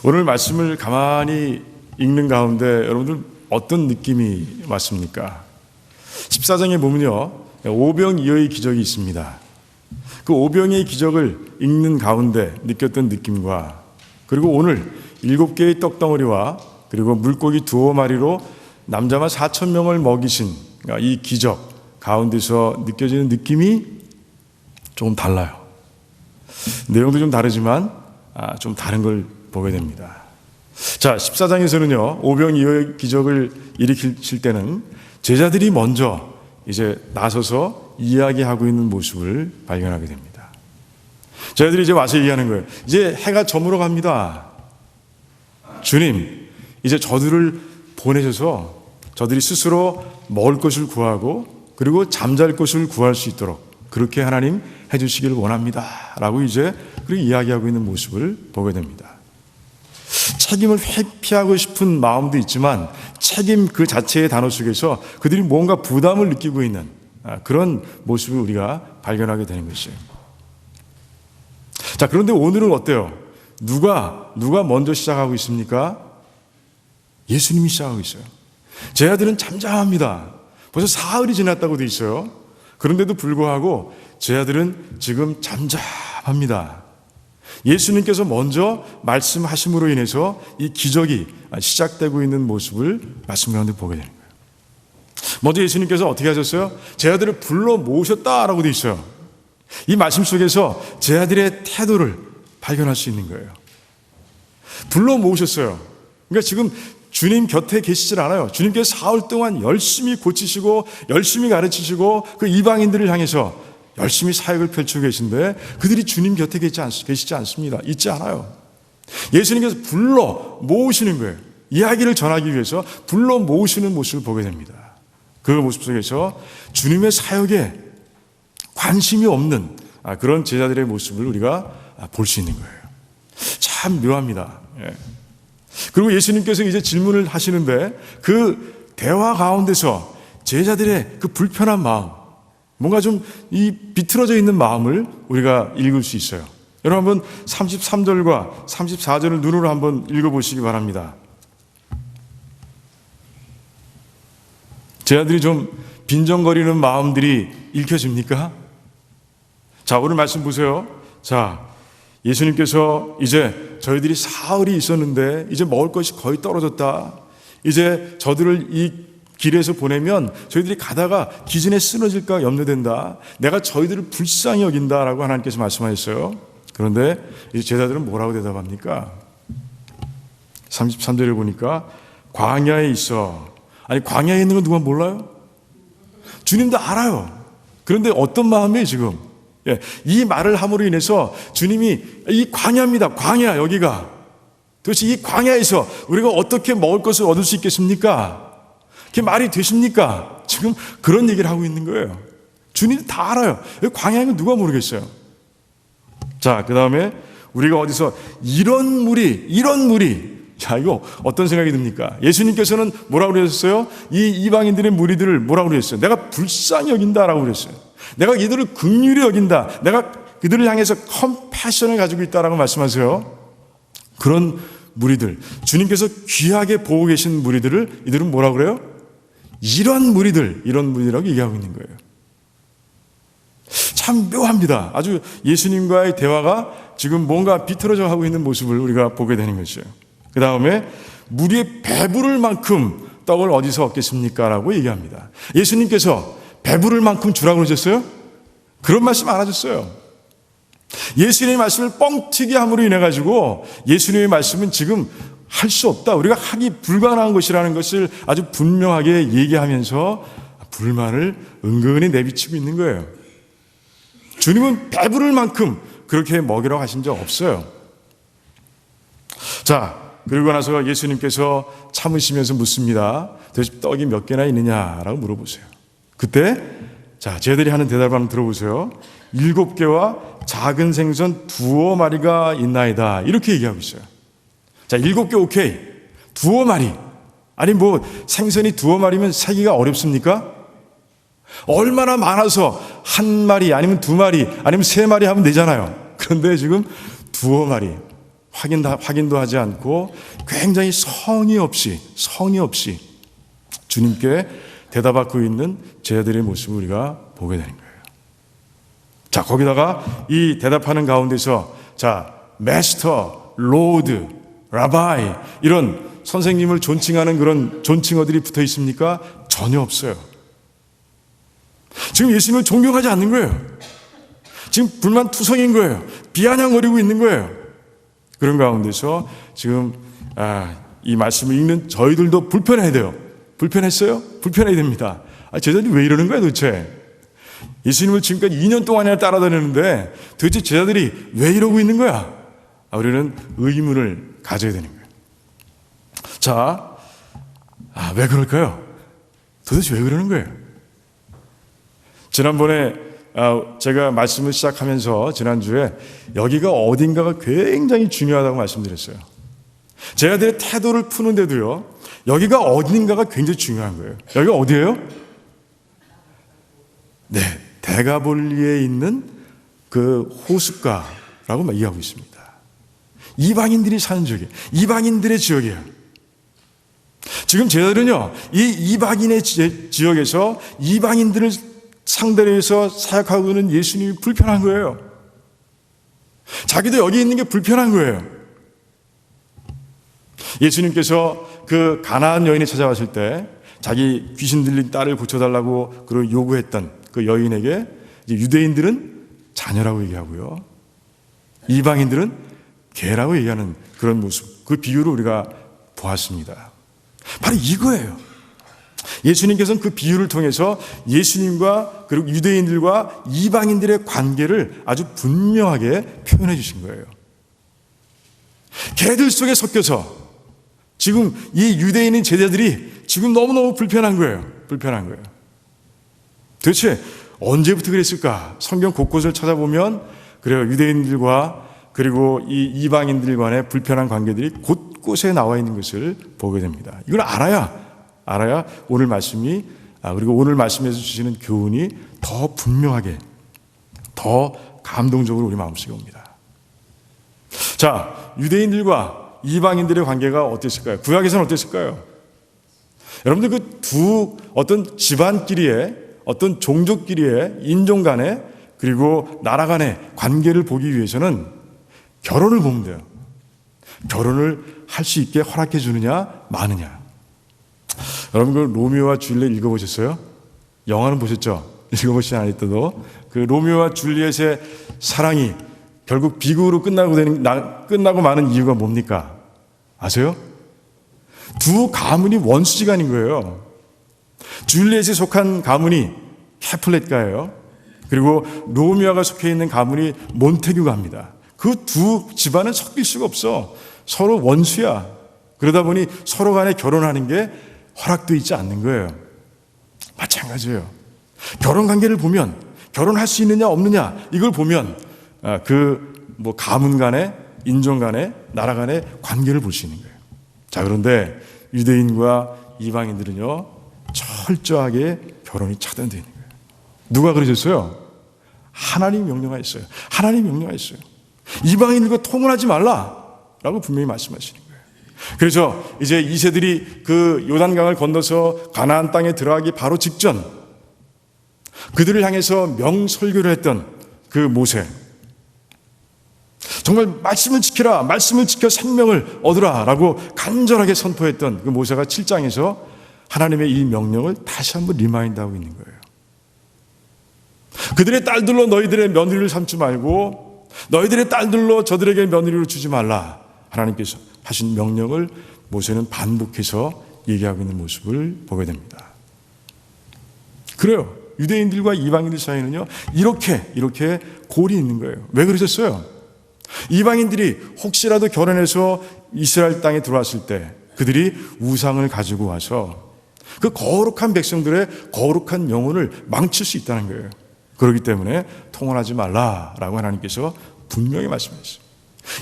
오늘 말씀을 가만히 읽는 가운데 여러분들 어떤 느낌이 왔습니까? 14장에 보면요, 오병이어의 기적이 있습니다. 그 오병이어의 기적을 읽는 가운데 느꼈던 느낌과, 그리고 오늘 7개의 떡덩어리와 그리고 물고기 2마리로 남자만 4,000명을 먹이신 이 기적 가운데서 느껴지는 느낌이 조금 달라요. 내용도 좀 다르지만 좀 다른 걸 보게 됩니다. 자, 14장에서는요, 오병이어의 기적을 일으키실 때는 제자들이 먼저 이제 나서서 이야기하고 있는 모습을 발견하게 됩니다. 제자들이 이제 와서 얘기하는 거예요. 이제 해가 저물어 갑니다. 주님, 이제 저들을 보내셔서 저들이 스스로 먹을 것을 구하고 그리고 잠잘 곳을 구할 수 있도록 그렇게 하나님 해주시기를 원합니다. 라고 이제 그렇게 이야기하고 있는 모습을 보게 됩니다. 책임을 회피하고 싶은 마음도 있지만 책임 그 자체의 단어 속에서 그들이 뭔가 부담을 느끼고 있는 그런 모습을 우리가 발견하게 되는 것이에요. 자, 그런데 오늘은 어때요? 누가 먼저 시작하고 있습니까? 예수님이 시작하고 있어요. 제자들은 잠잠합니다. 벌써 사흘이 지났다고 돼 있어요. 그런데도 불구하고 제자들은 지금 잠잠합니다. 예수님께서 먼저 말씀하심으로 인해서 이 기적이 시작되고 있는 모습을 말씀 가운데 보게 되는 거예요. 먼저 예수님께서 어떻게 하셨어요? 제자들을 불러 모으셨다라고 돼 있어요. 이 말씀 속에서 제자들의 태도를 발견할 수 있는 거예요. 불러 모으셨어요. 그러니까 지금 주님 곁에 계시질 않아요. 주님께서 사흘 동안 열심히 고치시고 열심히 가르치시고 그 이방인들을 향해서 열심히 사역을 펼치고 계신데 그들이 주님 곁에 계시지 않습니다. 있지 않아요. 예수님께서 불러 모으시는 거예요. 이야기를 전하기 위해서 불러 모으시는 모습을 보게 됩니다. 그 모습 속에서 주님의 사역에 관심이 없는 그런 제자들의 모습을 우리가 볼 수 있는 거예요. 참 묘합니다. 그리고 예수님께서 이제 질문을 하시는데 그 대화 가운데서 제자들의 그 불편한 마음, 뭔가 좀 이 비틀어져 있는 마음을 우리가 읽을 수 있어요. 여러분 한번 33절과 34절을 눈으로 한번 읽어보시기 바랍니다. 제자들이 좀 빈정거리는 마음들이 읽혀집니까? 자, 오늘 말씀 보세요. 자, 예수님께서 이제 저희들이 사흘이 있었는데 이제 먹을 것이 거의 떨어졌다. 이제 저들을 이 길에서 보내면 저희들이 가다가 기진에 쓰러질까 염려된다. 내가 저희들을 불쌍히 여긴다라고 하나님께서 말씀하셨어요. 그런데 이제 제자들은 뭐라고 대답합니까? 33절에 보니까 광야에 있어. 아니, 광야에 있는 건 누가 몰라요? 주님도 알아요. 그런데 어떤 마음이에요 지금? 이 말을 함으로 인해서 주님이 이 광야입니다. 광야, 여기가. 도대체 이 광야에서 우리가 어떻게 먹을 것을 얻을 수 있겠습니까? 그게 말이 되십니까? 지금 그런 얘기를 하고 있는 거예요. 주님도 다 알아요. 광야인 건 누가 모르겠어요. 자, 그 다음에 우리가 어디서 이런 무리. 자, 이거 어떤 생각이 듭니까? 예수님께서는 뭐라고 그러셨어요? 이 이방인들의 무리들을 뭐라고 그러셨어요? 내가 불쌍히 여긴다라고 그랬어요. 내가 이들을 긍휼히 여긴다. 내가 그들을 향해서 컴패션을 가지고 있다라고 말씀하세요. 그런 무리들, 주님께서 귀하게 보고 계신 무리들을 이들은 뭐라고 그래요? 이런 무리들이라고 얘기하고 있는 거예요. 참 묘합니다. 아주 예수님과의 대화가 지금 뭔가 비틀어져 가고 있는 모습을 우리가 보게 되는 것이에요. 그 다음에 무리의 배부를 만큼 떡을 어디서 얻겠습니까? 라고 얘기합니다. 예수님께서 배부를 만큼 주라고 그러셨어요? 그런 말씀 안 하셨어요. 예수님의 말씀을 뻥튀기 함으로 인해 가지고 예수님의 말씀은 지금 할 수 없다, 우리가 하기 불가능한 것이라는 것을 아주 분명하게 얘기하면서 불만을 은근히 내비치고 있는 거예요. 주님은 배부를 만큼 그렇게 먹이라고 하신 적 없어요. 자, 그리고 나서 예수님께서 참으시면서 묻습니다. 도대체 떡이 몇 개나 있느냐라고 물어보세요. 그때 자, 제자들이 하는 대답을 한번 들어보세요. 7개와 작은 생선 2마리가 있나이다. 이렇게 얘기하고 있어요. 자, 7개 오케이. 2마리. 아니 뭐 생선이 2마리면 세기가 어렵습니까? 얼마나 많아서 1마리 아니면 2마리 아니면 3마리 하면 되잖아요. 그런데 지금 2마리. 확인도 하지 않고 굉장히 성의 없이 주님께 대답하고 있는 제자들의 모습을 우리가 보게 되는 거예요. 자, 거기다가 이 대답하는 가운데서 자, 마스터, 로드, 라바이 이런 선생님을 존칭하는 그런 존칭어들이 붙어 있습니까? 전혀 없어요. 지금 예수님을 존경하지 않는 거예요. 지금 불만투성인 거예요. 비아냥거리고 있는 거예요. 그런 가운데서 지금 이 말씀을 읽는 저희들도 불편해야 돼요. 불편했어요? 불편해야 됩니다. 제자들이 왜 이러는 거야 도대체? 예수님을 지금까지 2년 동안이나 따라다녔는데 도대체 제자들이 왜 이러고 있는 거야? 우리는 의문을 가져야 되는 거예요. 자, 왜 그럴까요? 도대체 왜 그러는 거예요? 지난번에 제가 말씀을 시작하면서 지난주에 여기가 어딘가가 굉장히 중요하다고 말씀드렸어요. 제자들의 태도를 푸는데도요, 여기가 어딘가가 굉장히 중요한 거예요. 여기가 어디예요? 네, 대가볼리에 있는 그 호숫가라고 얘기하고 있습니다. 이방인들이 사는 지역이에요. 이방인들의 지역이에요. 지금 제자들은요, 이 이방인의 지역에서 이방인들을 상대로 해서 사역하고 있는 예수님이 불편한 거예요. 자기도 여기 있는 게 불편한 거예요. 예수님께서 그 가나안 여인이 찾아왔을 때 자기 귀신 들린 딸을 고쳐달라고 그걸 요구했던 그 여인에게 이제 유대인들은 자녀라고 얘기하고요, 이방인들은 개라고 얘기하는 그런 모습, 그 비유를 우리가 보았습니다. 바로 이거예요. 예수님께서는 그 비유를 통해서 예수님과 그리고 유대인들과 이방인들의 관계를 아주 분명하게 표현해 주신 거예요. 개들 속에 섞여서 지금 이 유대인인 제자들이 지금 너무너무 불편한 거예요. 불편한 거예요. 도대체 언제부터 그랬을까? 성경 곳곳을 찾아보면 그래요. 유대인들과 그리고 이 이방인들 간의 불편한 관계들이 곳곳에 나와 있는 것을 보게 됩니다. 이걸 알아야 오늘 말씀이 그리고 오늘 말씀에서 주시는 교훈이 더 분명하게, 더 감동적으로 우리 마음속에 옵니다. 자, 유대인들과 이방인들의 관계가 어땠을까요? 구약에서는 어땠을까요? 여러분들 그 두 어떤 집안끼리의, 어떤 종족끼리의, 인종 간의, 그리고 나라 간의 관계를 보기 위해서는 결혼을 보면 돼요. 결혼을 할 수 있게 허락해 주느냐 마느냐. 여러분 그 로미오와 줄리엣 읽어보셨어요? 영화는 보셨죠? 읽어보시지 않았더라도 그 로미오와 줄리엣의 사랑이 결국 비극으로 끝나고 마는 이유가 뭡니까? 아세요? 두 가문이 원수지간인 거예요. 줄리엣이 속한 가문이 캐플렛가예요. 그리고 로미오가 속해 있는 가문이 몬테규가입니다. 그 두 집안은 섞일 수가 없어. 서로 원수야. 그러다 보니 서로 간에 결혼하는 게 허락되어 있지 않는 거예요. 마찬가지예요. 결혼 관계를 보면, 결혼할 수 있느냐 없느냐 이걸 보면 가문 간의, 인종 간의, 나라 간의 관계를 볼 수 있는 거예요. 자, 그런데 유대인과 이방인들은요 철저하게 결혼이 차단되어 있는 거예요. 누가 그러셨어요? 하나님 명령하였어요. 하나님 명령하였어요. 이방인들과 통혼하지 말라라고 분명히 말씀하시는 거예요. 그래서 이제 2세들이 그 요단강을 건너서 가나안 땅에 들어가기 바로 직전 그들을 향해서 명설교를 했던 그 모세, 정말 말씀을 지키라, 말씀을 지켜 생명을 얻으라 라고 간절하게 선포했던 그 모세가 7장에서 하나님의 이 명령을 다시 한번 리마인드하고 있는 거예요. 그들의 딸들로 너희들의 며느리를 삼지 말고 너희들의 딸들로 저들에게 며느리를 주지 말라. 하나님께서 하신 명령을 모세는 반복해서 얘기하고 있는 모습을 보게 됩니다. 그래요. 유대인들과 이방인들 사이는요 이렇게 골이 있는 거예요. 왜 그러셨어요? 이방인들이 혹시라도 결혼해서 이스라엘 땅에 들어왔을 때 그들이 우상을 가지고 와서 그 거룩한 백성들의 거룩한 영혼을 망칠 수 있다는 거예요. 그렇기 때문에 통혼하지 말라라고 하나님께서 분명히 말씀하셨어요.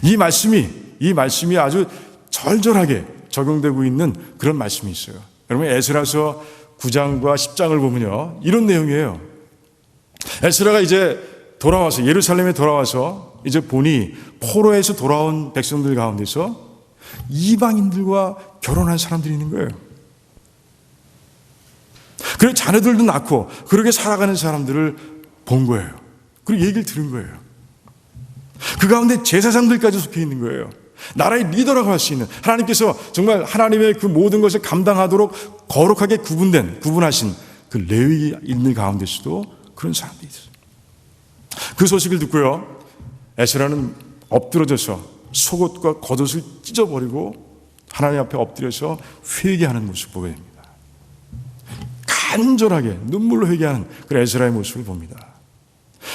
이 말씀이 아주 절절하게 적용되고 있는 그런 말씀이 있어요. 여러분 에스라서 9장과 10장을 보면요 이런 내용이에요. 에스라가 이제 돌아와서 예루살렘에 돌아와서 이제 보니 포로에서 돌아온 백성들 가운데서 이방인들과 결혼한 사람들이 있는 거예요. 그리고 자녀들도 낳고 그렇게 살아가는 사람들을 본 거예요. 그리고 얘기를 들은 거예요. 그 가운데 제사장들까지 속해 있는 거예요. 나라의 리더라고 할 수 있는, 하나님께서 정말 하나님의 그 모든 것을 감당하도록 거룩하게 구분하신 그 레위인들 가운데서도 그런 사람들이 있어요. 그 소식을 듣고요, 에스라는 엎드러져서 속옷과 겉옷을 찢어버리고 하나님 앞에 엎드려서 회개하는 모습을 보게 됩니다. 간절하게 눈물로 회개하는 그 에스라의 모습을 봅니다.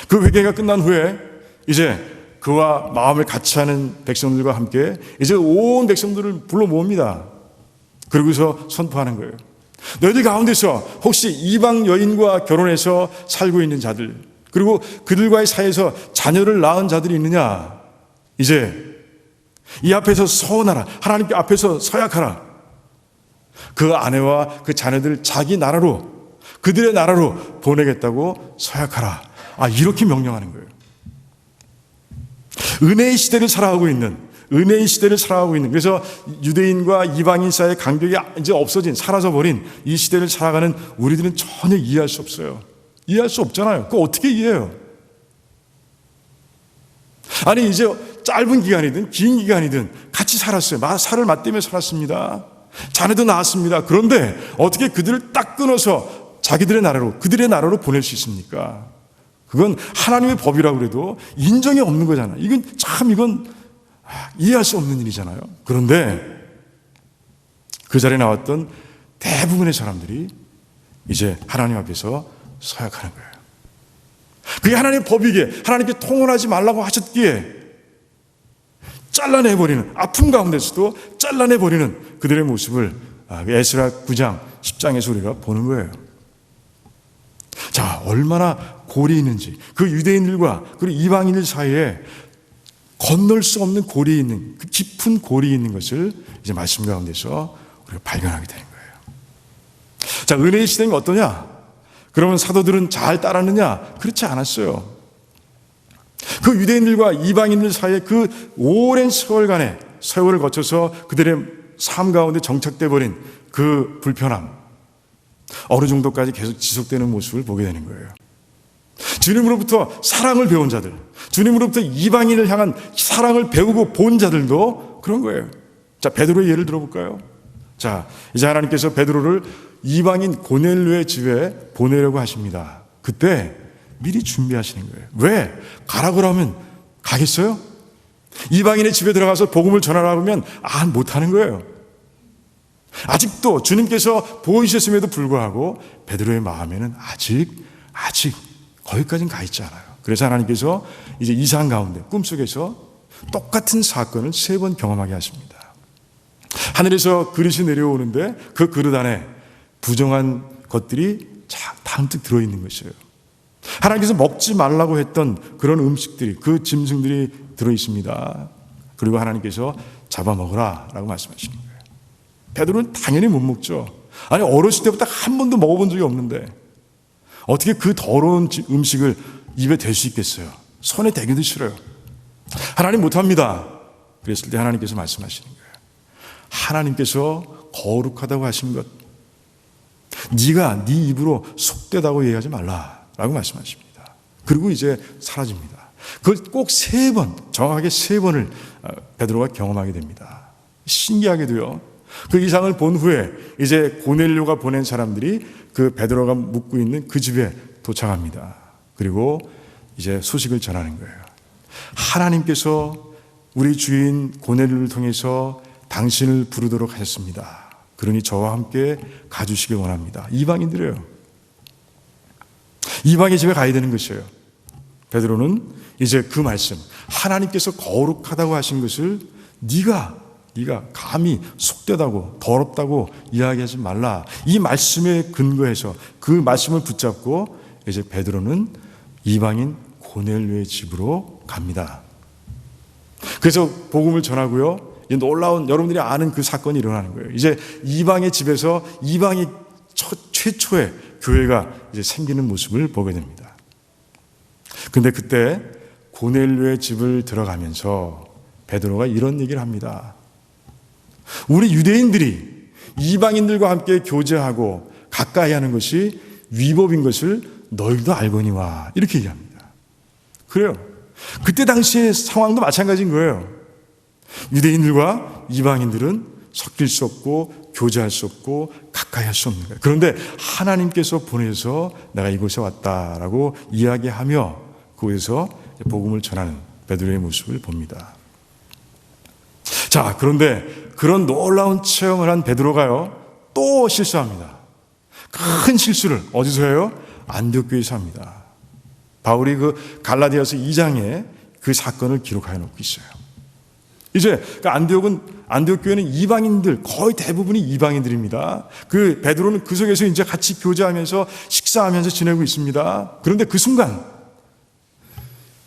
그 회개가 끝난 후에 이제 그와 마음을 같이 하는 백성들과 함께 이제 온 백성들을 불러 모읍니다. 그러고서 선포하는 거예요. 너희들 가운데서 혹시 이방 여인과 결혼해서 살고 있는 자들, 그리고 그들과의 사이에서 자녀를 낳은 자들이 있느냐? 이제 이 앞에서 서원하라. 하나님께 앞에서 서약하라. 그 아내와 그 자녀들 자기 나라로, 그들의 나라로 보내겠다고 서약하라. 이렇게 명령하는 거예요. 은혜의 시대를 살아가고 있는, 그래서 유대인과 이방인 사이의 간격이 이제 없어진, 사라져버린 이 시대를 살아가는 우리들은 전혀 이해할 수 없어요. 이해할 수 없잖아요. 그거 어떻게 이해해요? 아니, 이제 짧은 기간이든 긴 기간이든 같이 살았어요. 살을 맞대며 살았습니다. 자녀도 낳았습니다. 그런데 어떻게 그들을 딱 끊어서 자기들의 나라로, 그들의 나라로 보낼 수 있습니까? 그건 하나님의 법이라고 그래도 인정이 없는 거잖아요. 이건 이해할 수 없는 일이잖아요. 그런데 그 자리에 나왔던 대부분의 사람들이 이제 하나님 앞에서 서약하는 거예요. 그게 하나님의 법이기에, 하나님께 통혼하지 말라고 하셨기에 잘라내버리는, 아픔 가운데서도 잘라내버리는 그들의 모습을 에스라 9장 10장에서 우리가 보는 거예요. 자, 얼마나 골이 있는지, 그 유대인들과 그리고 이방인들 사이에 건널 수 없는 골이 있는, 그 깊은 골이 있는 것을 이제 말씀 가운데서 우리가 발견하게 되는 거예요. 자, 은혜의 시대는 어떠냐? 그러면 사도들은 잘 따랐느냐? 그렇지 않았어요. 그 유대인들과 이방인들 사이에 그 오랜 세월을 거쳐서 그들의 삶 가운데 정착돼 버린 그 불편함, 어느 정도까지 계속 지속되는 모습을 보게 되는 거예요. 주님으로부터 사랑을 배운 자들, 주님으로부터 이방인을 향한 사랑을 배우고 본 자들도 그런 거예요. 자, 베드로의 예를 들어볼까요? 자, 이제 하나님께서 베드로를 이방인 고넬료의 집에 보내려고 하십니다. 그때 미리 준비하시는 거예요. 왜? 가라고 하면 가겠어요? 이방인의 집에 들어가서 복음을 전하라고 하면 못하는 거예요. 아직도 주님께서 보이셨음에도 불구하고 베드로의 마음에는 아직 거기까지는 가 있지 않아요. 그래서 하나님께서 이제 이상 가운데 꿈속에서 똑같은 사건을 3번 경험하게 하십니다. 하늘에서 그릇이 내려오는데 그 그릇 안에 부정한 것들이 잔뜩 들어있는 것이에요. 하나님께서 먹지 말라고 했던 그런 음식들이, 그 짐승들이 들어있습니다. 그리고 하나님께서 잡아먹으라 라고 말씀하시는 거예요. 베드로는 당연히 못 먹죠. 아니, 어렸을 때부터 한 번도 먹어본 적이 없는데 어떻게 그 더러운 음식을 입에 댈 수 있겠어요? 손에 대기도 싫어요. 하나님 못합니다. 그랬을 때 하나님께서 말씀하시는 거예요. 하나님께서 거룩하다고 하신 것, 네가 네 입으로 속되다고 얘기하지 말라라고 말씀하십니다. 그리고 이제 사라집니다. 그걸 꼭 3번, 정확하게 3번을 베드로가 경험하게 됩니다. 신기하게도요, 그 이상을 본 후에 이제 고넬료가 보낸 사람들이 그 베드로가 묵고 있는 그 집에 도착합니다. 그리고 이제 소식을 전하는 거예요. 하나님께서 우리 주인 고넬료를 통해서 당신을 부르도록 하셨습니다. 그러니 저와 함께 가주시길 원합니다. 이방인들이에요. 이방의 집에 가야 되는 것이에요. 베드로는 이제 그 말씀, 하나님께서 거룩하다고 하신 것을 네가 감히 속되다고 더럽다고 이야기하지 말라. 이 말씀에 근거해서 그 말씀을 붙잡고 이제 베드로는 이방인 고넬료의 집으로 갑니다. 그래서 복음을 전하고요. 놀라운, 여러분들이 아는 그 사건이 일어나는 거예요. 이제 이방의 집에서 이방의 최초의 교회가 이제 생기는 모습을 보게 됩니다. 근데 그때 고넬료의 집을 들어가면서 베드로가 이런 얘기를 합니다. 우리 유대인들이 이방인들과 함께 교제하고 가까이 하는 것이 위법인 것을 너희도 알거니와, 이렇게 얘기합니다. 그래요. 그때 당시의 상황도 마찬가지인 거예요. 유대인들과 이방인들은 섞일 수 없고 교제할 수 없고 가까이 할 수 없는 거예요. 그런데 하나님께서 보내서 내가 이곳에 왔다라고 이야기하며 그곳에서 복음을 전하는 베드로의 모습을 봅니다. 자, 그런데 그런 놀라운 체험을 한 베드로가요, 또 실수합니다. 큰 실수를 어디서 해요? 안디옥 교회에서 합니다. 바울이 그 갈라디아서 2장에 그 사건을 기록하여 놓고 있어요. 이제 그 안디옥 교회는 이방인들, 거의 대부분이 이방인들입니다. 그 베드로는 그 속에서 이제 같이 교제하면서 식사하면서 지내고 있습니다. 그런데 그 순간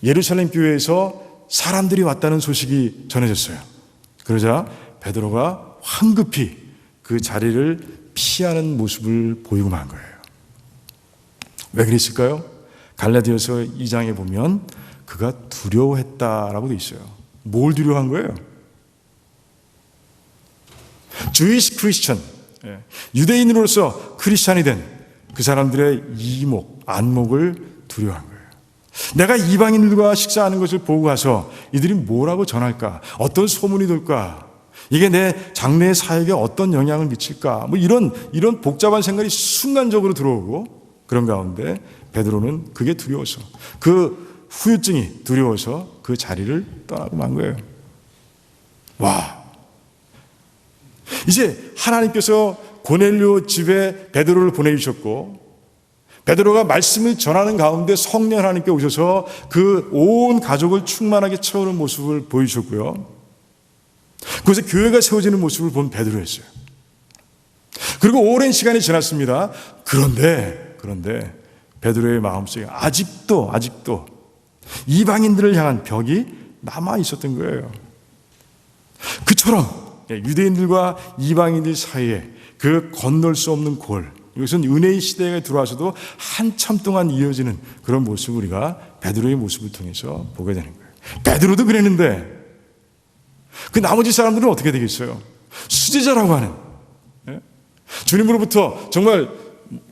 예루살렘 교회에서 사람들이 왔다는 소식이 전해졌어요. 그러자 베드로가 황급히 그 자리를 피하는 모습을 보이고 만 거예요. 왜 그랬을까요? 갈라디아서 2장에 보면 그가 두려워했다라고 돼 있어요. 뭘 두려워한 거예요? Jewish Christian, 유대인으로서 크리스찬이 된 그 사람들의 이목, 안목을 두려워한 거예요. 내가 이방인들과 식사하는 것을 보고 가서 이들이 뭐라고 전할까? 어떤 소문이 돌까? 이게 내 장래의 사역에 어떤 영향을 미칠까? 뭐 이런 복잡한 생각이 순간적으로 들어오고, 그런 가운데 베드로는 그게 두려워서, 그 후유증이 두려워서 그 자리를 떠나고 만 거예요. 와! 이제 하나님께서 고넬료 집에 베드로를 보내주셨고, 베드로가 말씀을 전하는 가운데 성령 하나님께 오셔서 그 온 가족을 충만하게 채우는 모습을 보여주셨고요. 그래서 교회가 세워지는 모습을 본 베드로였어요. 그리고 오랜 시간이 지났습니다. 그런데 베드로의 마음속에 아직도 이방인들을 향한 벽이 남아 있었던 거예요. 그처럼 유대인들과 이방인들 사이에 그 건널 수 없는 골, 이것은 은혜의 시대에 들어와서도 한참 동안 이어지는 그런 모습을 우리가 베드로의 모습을 통해서 보게 되는 거예요. 베드로도 그랬는데 그 나머지 사람들은 어떻게 되겠어요? 수제자라고 하는, 주님으로부터 정말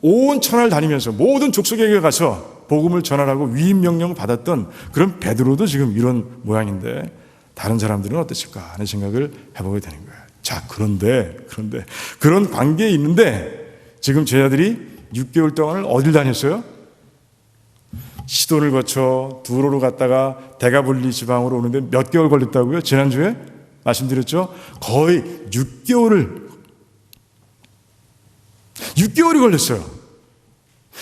온 천하를 다니면서 모든 족속에게 가서 복음을 전하라고 위임 명령을 받았던 그런 베드로도 지금 이런 모양인데 다른 사람들은 어땠을까 하는 생각을 해보게 되는 거예요. 자, 그런데 그런 관계에 있는데 지금 제자들이 6개월 동안을 어딜 다녔어요? 시돈을 거쳐 두로로 갔다가 데가볼리 지방으로 오는데 몇 개월 걸렸다고요? 지난주에 말씀드렸죠? 거의 6개월이 걸렸어요.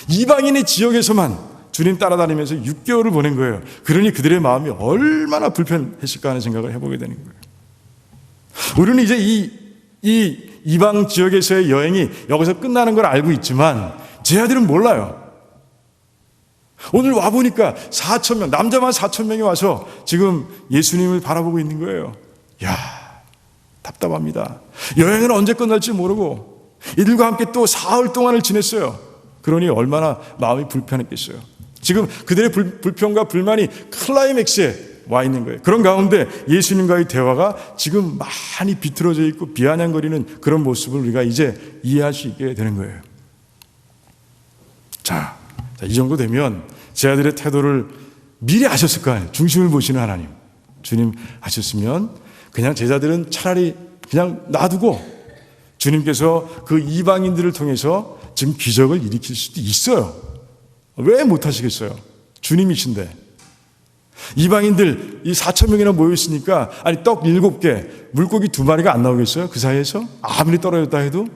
이방인의 지역에서만 주님 따라다니면서 6개월을 보낸 거예요. 그러니 그들의 마음이 얼마나 불편했을까 하는 생각을 해보게 되는 거예요. 우리는 이제 이 이방 지역에서의 여행이 여기서 끝나는 걸 알고 있지만 제 아들은 몰라요. 오늘 와보니까 4,000명, 남자만 4,000명이 와서 지금 예수님을 바라보고 있는 거예요. 야, 답답합니다. 여행은 언제 끝날지 모르고 이들과 함께 또 사흘 동안을 지냈어요. 그러니 얼마나 마음이 불편했겠어요. 지금 그들의 불평과 불만이 클라이맥스에 와 있는 거예요. 그런 가운데 예수님과의 대화가 지금 많이 비틀어져 있고 비아냥거리는 그런 모습을 우리가 이제 이해할 수 있게 되는 거예요. 자, 이 정도 되면 제 아들의 태도를 미리 아셨을 거 아니에요. 중심을 보시는 하나님, 주님 아셨으면 그냥 제자들은 차라리 그냥 놔두고 주님께서 그 이방인들을 통해서 지금 기적을 일으킬 수도 있어요. 왜 못하시겠어요? 주님이신데. 이방인들 이 4,000명이나 모여있으니까 아니 떡 7개, 물고기 2마리가 안 나오겠어요? 그 사이에서? 아무리 떨어졌다 해도?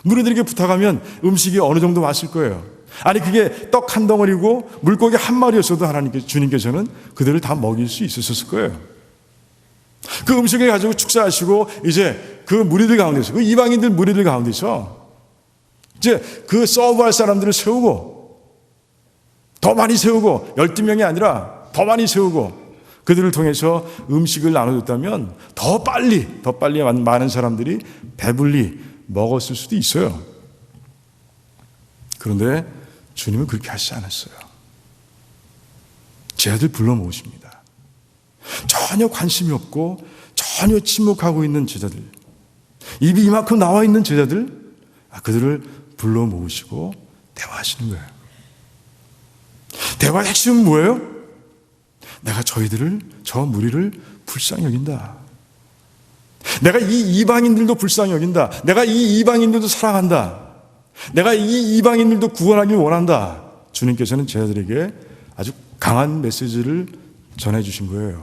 무리들에게 부탁하면 음식이 어느 정도 왔을 거예요. 아니 그게 떡 한 덩어리고 물고기 한 마리였어도 주님께서는 그들을 다 먹일 수 있었을 거예요. 그 음식을 가지고 축사하시고 이제 그 무리들 가운데서, 그 이방인들 무리들 가운데서 이제 그 서브할 사람들을 세우고 더 많이 세우고 12명이 아니라 더 많이 세우고 그들을 통해서 음식을 나눠줬다면 더 빨리 많은 사람들이 배불리 먹었을 수도 있어요. 그런데 주님은 그렇게 하시지 않았어요. 제자들 불러 모으십니다. 전혀 관심이 없고 전혀 침묵하고 있는 제자들, 입이 이만큼 나와 있는 제자들, 그들을 불러 모으시고 대화하시는 거예요. 대화의 핵심은 뭐예요? 내가 저 무리를 불쌍히 여긴다. 내가 이 이방인들도 불쌍히 여긴다. 내가 이 이방인들도 사랑한다. 내가 이 이방인들도 구원하길 원한다. 주님께서는 제자들에게 아주 강한 메시지를 전해주신 거예요.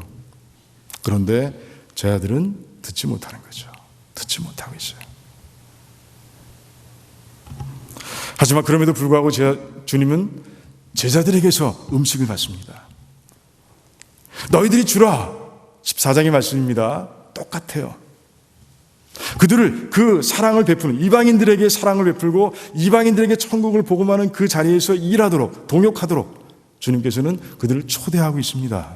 그런데 제자들은 듣지 못하는 거죠. 듣지 못하고 있어요. 하지만 그럼에도 불구하고 주님은 제자들에게서 음식을 받습니다. 너희들이 주라. 14장의 말씀입니다. 똑같아요. 그들을 그 사랑을 베푸는, 이방인들에게 사랑을 베풀고 이방인들에게 천국을 복음하는 그 자리에서 일하도록, 동역하도록 주님께서는 그들을 초대하고 있습니다.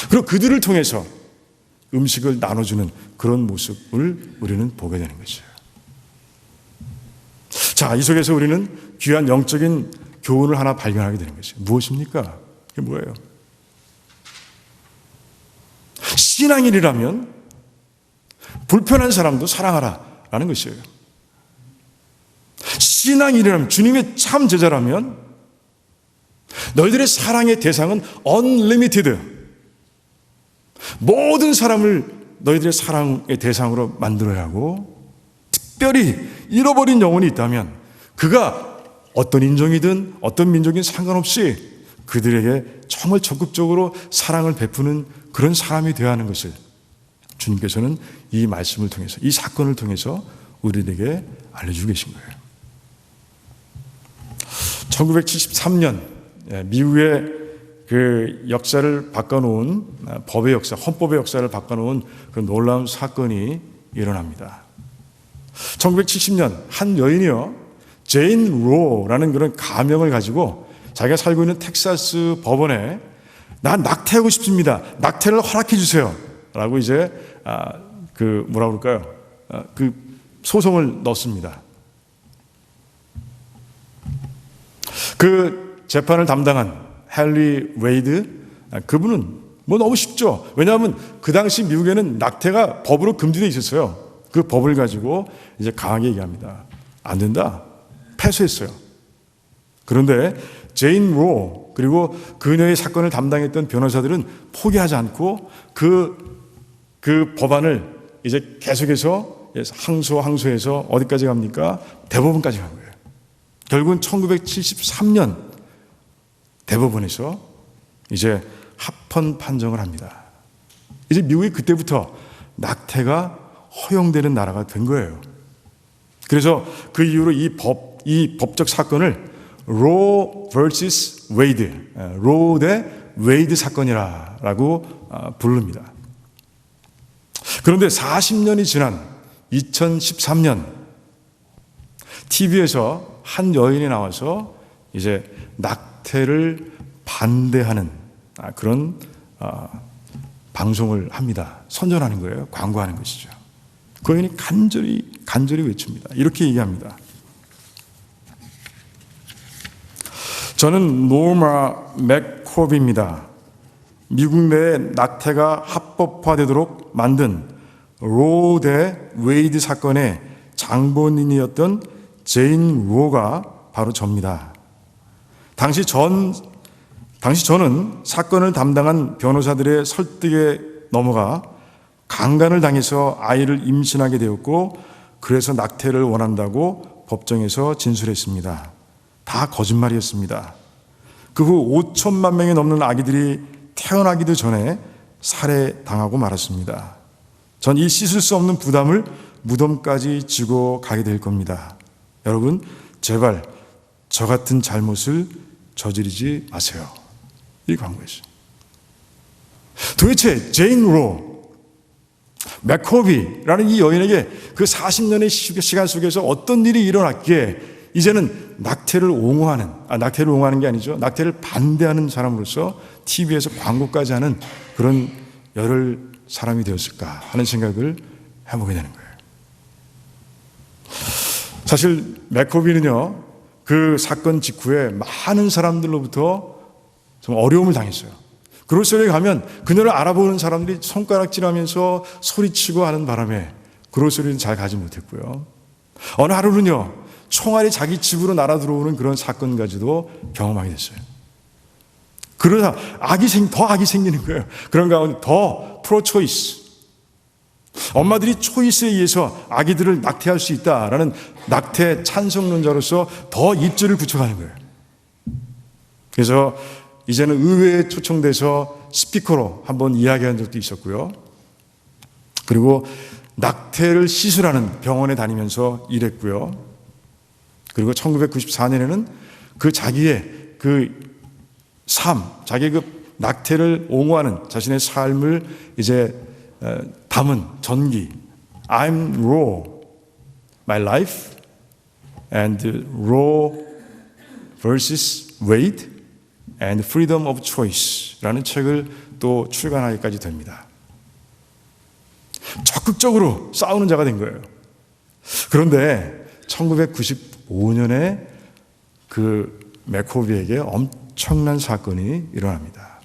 그리고 그들을 통해서 음식을 나눠주는 그런 모습을 우리는 보게 되는 것이에요. 자, 이 속에서 우리는 귀한 영적인 교훈을 하나 발견하게 되는 것이에요. 무엇입니까? 이게 뭐예요? 신앙인이라면 불편한 사람도 사랑하라라는 것이에요. 신앙인이라면, 주님의 참 제자라면 너희들의 사랑의 대상은 unlimited, 모든 사람을 너희들의 사랑의 대상으로 만들어야 하고, 특별히 잃어버린 영혼이 있다면 그가 어떤 인종이든 어떤 민족이든 상관없이 그들에게 정말 적극적으로 사랑을 베푸는 그런 사람이 되어야 하는 것을 주님께서는 이 말씀을 통해서, 이 사건을 통해서 우리에게 알려주고 계신 거예요. 1973년 미국의 그 역사를 바꿔놓은, 법의 역사, 헌법의 역사를 바꿔놓은 그 놀라운 사건이 일어납니다. 1970년 한 여인이요, 제인 로라는 그런 가명을 가지고 자기가 살고 있는 텍사스 법원에 난 낙태하고 싶습니다. 낙태를 허락해 주세요. 라고 이제 뭐라 그럴까요? 그 소송을 넣습니다. 그 재판을 담당한 헨리 웨이드, 그분은 뭐 너무 쉽죠. 왜냐하면 그 당시 미국에는 낙태가 법으로 금지되어 있었어요. 그 법을 가지고 이제 강하게 얘기합니다. 안 된다. 패소했어요. 그런데 제인 로 그리고 그녀의 사건을 담당했던 변호사들은 포기하지 않고 그 법안을 이제 계속해서 항소해서 어디까지 갑니까? 대법원까지 간 거예요. 결국은 1973년 대법원에서 이제 합헌 판정을 합니다. 이제 미국이 그때부터 낙태가 허용되는 나라가 된 거예요. 그래서 그 이후로 이 법적 사건을 로 vs 웨이드, 로 대 웨이드 사건이라고 부릅니다. 그런데 40년이 지난 2013년 TV에서 한 여인이 나와서 이제 낙태를 반대하는 그런 방송을 합니다. 선전하는 거예요. 광고하는 것이죠. 그 여인이 간절히 외칩니다. 이렇게 얘기합니다. 저는 노마 맥코비입니다. 미국 내에 낙태가 합법화되도록 만든 로 대 웨이드 사건의 장본인이었던 제인 로가 바로 접니다. 당시 저는 사건을 담당한 변호사들의 설득에 넘어가 강간을 당해서 아이를 임신하게 되었고, 그래서 낙태를 원한다고 법정에서 진술했습니다. 다 거짓말이었습니다. 그 후 5천만 명이 넘는 아기들이 태어나기도 전에 살해당하고 말았습니다. 전 이 씻을 수 없는 부담을 무덤까지 지고 가게 될 겁니다. 여러분, 제발 저 같은 잘못을 저지르지 마세요. 이 광고였어요. 도대체 제인 로 맥코비라는 이 여인에게 그 40년의 시간 속에서 어떤 일이 일어났기에 이제는 낙태를 옹호하는 게 아니죠. 낙태를 반대하는 사람으로서 TV에서 광고까지 하는 그런 열혈 사람이 되었을까 하는 생각을 해보게 되는 거예요. 사실 맥코비는요, 그 사건 직후에 많은 사람들로부터 정말 어려움을 당했어요. 그로서에 가면 그녀를 알아보는 사람들이 손가락질하면서 소리치고 하는 바람에 그로서리는 잘 가지 못했고요. 어느 하루는요, 총알이 자기 집으로 날아 들어오는 그런 사건까지도 경험하게 됐어요. 그러다 더 악이 생기는 거예요. 그런 가운데 더 프로초이스, 엄마들이 초이스에 의해서 아기들을 낙태할 수 있다라는 낙태 찬성론자로서 더 입지를 굳혀가는 거예요. 그래서 이제는 의회에 초청돼서 스피커로 한번 이야기한 적도 있었고요. 그리고 낙태를 시술하는 병원에 다니면서 일했고요. 그리고 1994년에는 그 자기의 그 삶, 자기의 그 낙태를 옹호하는 자신의 삶을 이제 담은 전기, I'm Roe, My Life and Roe vs. Wade and Freedom of Choice라는 책을 또 출간하기까지 됩니다. 적극적으로 싸우는 자가 된 거예요. 그런데 1995년에 그 맥코비에게 엄청난 사건이 일어납니다.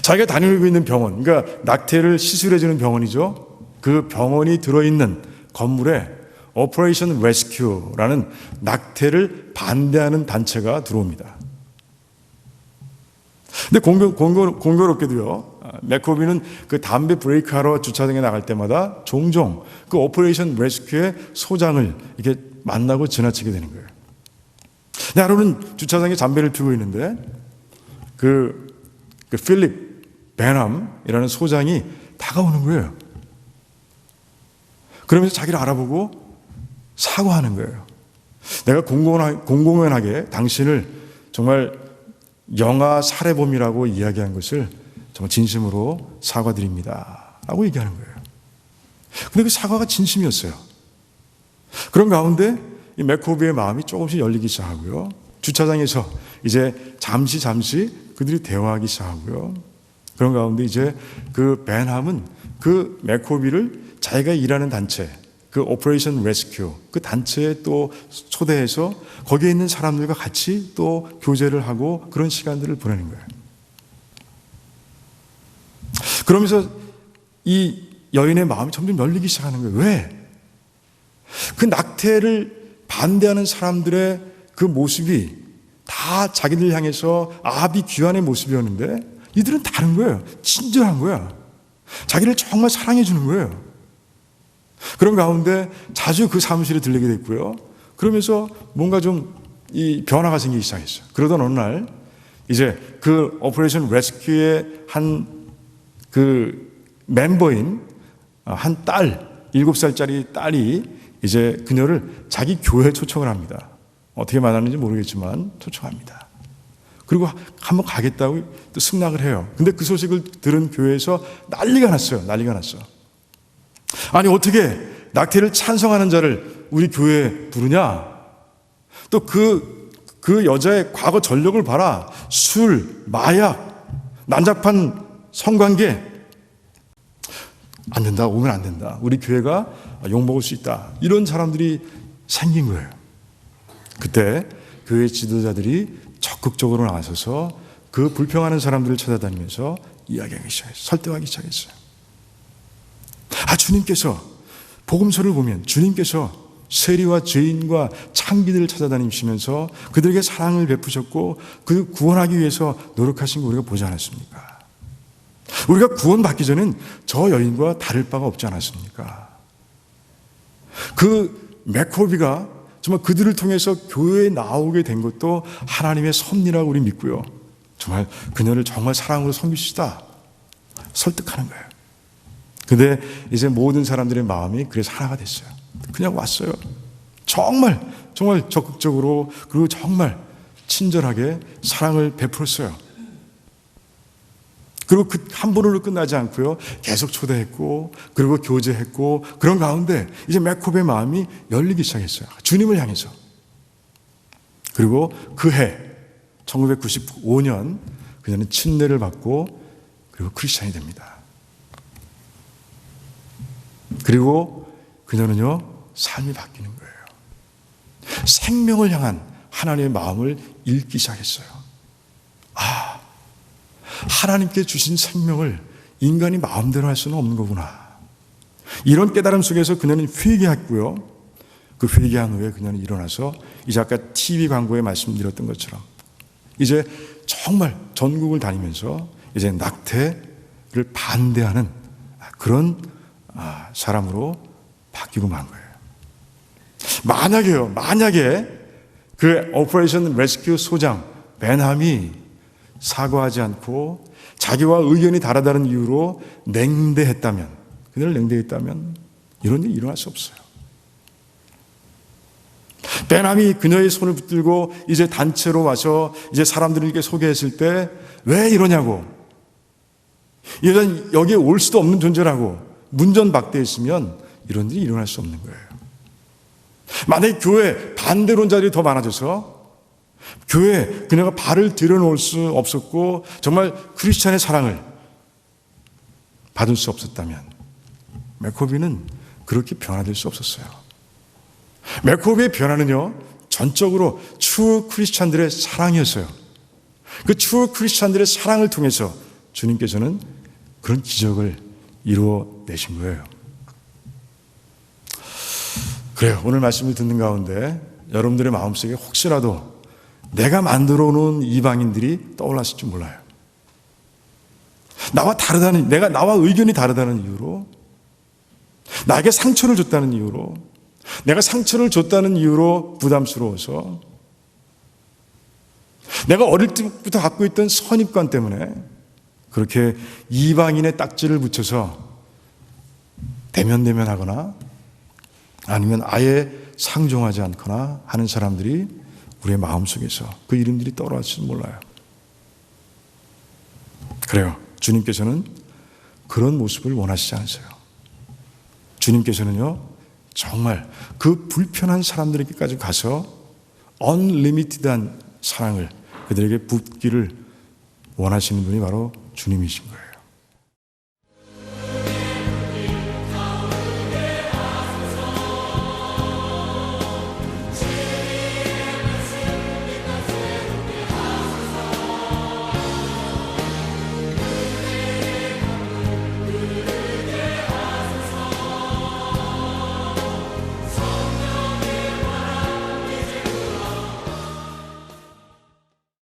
자기가 다니고 있는 병원, 그러니까 낙태를 시술해주는 병원이죠. 그 병원이 들어있는 건물에 오퍼레이션 레스큐라는 낙태를 반대하는 단체가 들어옵니다. 근데 공교롭게도요, 맥코비는 그 담배 브레이크하러 주차장에 나갈 때마다 종종 그 오퍼레이션 레스큐의 소장을 이렇게 만나고 지나치게 되는 거예요. 근데 하루는 주차장에 담배를 피우고 있는데 그 필립 베넘이라는 소장이 다가오는 거예요. 그러면서 자기를 알아보고 사과하는 거예요. 내가 공공연하게 당신을 정말 영아 살해범이라고 이야기한 것을 정말 진심으로 사과드립니다 라고 얘기하는 거예요. 근데 그 사과가 진심이었어요. 그런 가운데 이 맥코비의 마음이 조금씩 열리기 시작하고요. 주차장에서 이제 잠시 그들이 대화하기 시작하고요. 그런 가운데 이제 그 벤함은 그 맥코비를 자기가 일하는 단체, 그 오퍼레이션 레스큐, 그 단체에 또 초대해서 거기에 있는 사람들과 같이 또 교제를 하고 그런 시간들을 보내는 거예요. 그러면서 이 여인의 마음이 점점 열리기 시작하는 거예요. 왜? 그 낙태를 반대하는 사람들의 그 모습이 다 자기들 향해서 아비 귀환의 모습이었는데 이들은 다른 거예요. 친절한 거야. 자기를 정말 사랑해 주는 거예요. 그런 가운데 자주 그 사무실에 들리게 됐고요. 그러면서 뭔가 좀 이 변화가 생기기 시작했어요. 그러던 어느 날 이제 그 오퍼레이션 레스큐의 한 그 멤버인 한 딸, 7살짜리 딸이 이제 그녀를 자기 교회에 초청을 합니다. 어떻게 만났는지 모르겠지만 초청합니다. 그리고 한번 가겠다고 또 승낙을 해요. 근데 그 소식을 들은 교회에서 난리가 났어요. 아니 어떻게 낙태를 찬성하는 자를 우리 교회에 부르냐? 또 그 여자의 과거 전력을 봐라. 술, 마약, 난잡한 성관계. 안 된다, 오면 안 된다. 우리 교회가 욕먹을 수 있다. 이런 사람들이 생긴 거예요. 그때 교회 지도자들이 적극적으로 나서서 그 불평하는 사람들을 찾아다니면서 이야기하기 시작했어요. 설득하기 시작했어요. 주님께서 복음서를 보면 주님께서 세리와 죄인과 창기들을 찾아다니시면서 그들에게 사랑을 베푸셨고 그 구원하기 위해서 노력하신 거 우리가 보지 않았습니까? 우리가 구원받기 전엔 저 여인과 다를 바가 없지 않았습니까? 그 맥코비가 정말 그들을 통해서 교회에 나오게 된 것도 하나님의 섭리라고 우리 믿고요. 정말 그녀를 정말 사랑으로 섬기시다 설득하는 거예요. 근데 이제 모든 사람들의 마음이 그래서 하나가 됐어요. 그냥 왔어요. 정말 적극적으로 그리고 정말 친절하게 사랑을 베풀었어요. 그리고 그 한 번으로 끝나지 않고요. 계속 초대했고 그리고 교제했고 그런 가운데 이제 맥코비의 마음이 열리기 시작했어요. 주님을 향해서. 그리고 그 해 1995년 그녀는 침례를 받고 그리고 크리스찬이 됩니다. 그리고 그녀는요 삶이 바뀌는 거예요. 생명을 향한 하나님의 마음을 읽기 시작했어요. 하나님께 주신 생명을 인간이 마음대로 할 수는 없는 거구나. 이런 깨달음 속에서 그녀는 회개했고요. 그 회개한 후에 그녀는 일어나서 이제 아까 TV 광고에 말씀드렸던 것처럼 이제 정말 전국을 다니면서 이제 낙태를 반대하는 그런 사람으로 바뀌고 만 거예요. 만약에 그 오퍼레이션 레스큐 소장 벤함이 사과하지 않고 자기와 의견이 다르다는 이유로 냉대했다면, 그녀를 냉대했다면 이런 일이 일어날 수 없어요. 벤함이 그녀의 손을 붙들고 이제 단체로 와서 이제 사람들에게 소개했을 때 왜 이러냐고, 이 여자는 여기에 올 수도 없는 존재라고 문전박대했으면 이런 일이 일어날 수 없는 거예요. 만약에 교회 반대론자들이 더 많아져서 교회에 그녀가 발을 들여놓을 수 없었고 정말 크리스찬의 사랑을 받을 수 없었다면 맥코비는 그렇게 변화될 수 없었어요. 맥코비의 변화는요, 전적으로 추후 크리스찬들의 사랑이었어요. 그 추후 크리스찬들의 사랑을 통해서 주님께서는 그런 기적을 이루어내신 거예요. 그래요. 오늘 말씀을 듣는 가운데 여러분들의 마음속에 혹시라도 내가 만들어 놓은 이방인들이 떠올랐을지 몰라요. 나와 의견이 다르다는 이유로, 나에게 상처를 줬다는 이유로, 내가 상처를 줬다는 이유로 부담스러워서, 내가 어릴 때부터 갖고 있던 선입관 때문에 그렇게 이방인의 딱지를 붙여서 대면하거나 아니면 아예 상종하지 않거나 하는 사람들이 우리의 마음속에서 그 이름들이 떠올랐을지 몰라요. 그래요. 주님께서는 그런 모습을 원하시지 않으세요. 주님께서는요, 정말 그 불편한 사람들에게까지 가서 unlimited한 사랑을 그들에게 붓기를 원하시는 분이 바로 주님이신 거예요.